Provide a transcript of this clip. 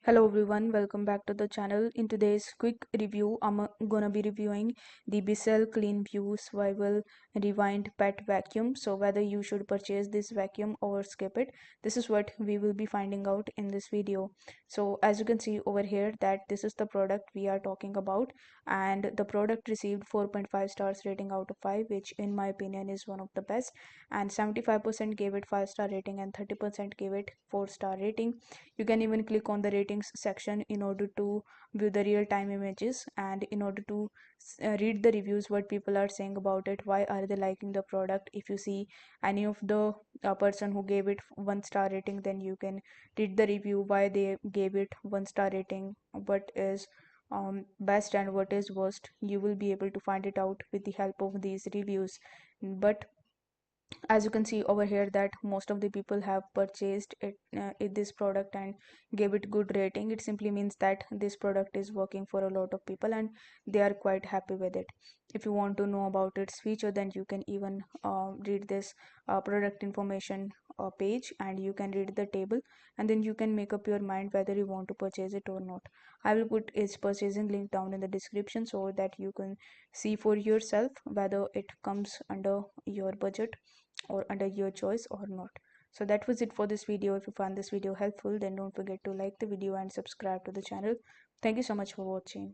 Hello everyone, welcome back to the channel. In today's quick review, I'm gonna be reviewing the Bissell Cleanview Swivel Rewind Pet Vacuum. So whether you should purchase this vacuum or skip it, this is what we will be finding out in this video. So as you can see over here that this is the product we are talking about, and the product received 4.5 stars rating out of 5, which in my opinion is one of the best, and 75% gave it 5-star rating and 30% gave it 4-star rating. You can even click on the ratings section in order to view the real-time images and in order to read the reviews, what people are saying about it, why are they liking the product. If you see any of the person who gave it 1-star rating, then you can read the review why they gave it 1-star rating, what is best and what is worst. You will be able to find it out with the help of these reviews. But as you can see over here that most of the people have purchased this product and gave it good rating. It simply means that this product is working for a lot of people and they are quite happy with it. If you want to know about its feature, then you can even read this product information page, and you can read the table, and then you can make up your mind whether you want to purchase it or not. I will put its purchasing link down in the description so that you can see for yourself whether it comes under your budget or under your choice or not. So that was it for this video. If you found this video helpful, then don't forget to like the video and subscribe to the channel. Thank you so much for watching.